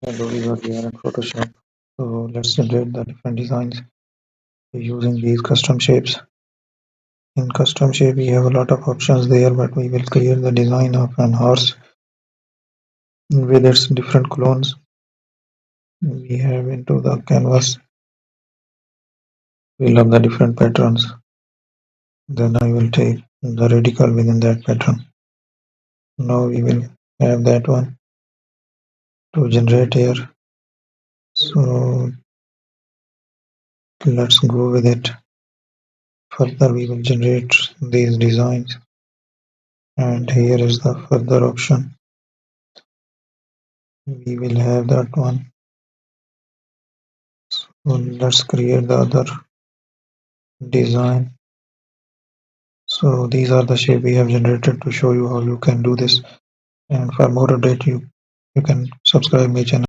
Hello, we are in Photoshop. So let's generate the different designs using these custom shapes. In custom shape, we have a lot of options there, but we will create the design of an horse with its different clones. We have into the canvas. We love the different patterns. Then I will take the radical within that pattern. Now we will have that one to generate here. So let's go with it. Further, we will generate these designs. And here is the further option. We will have that one. So let's create the other design. So these are the shape we have generated to show you how you can do this. And for more update, you can subscribe my channel.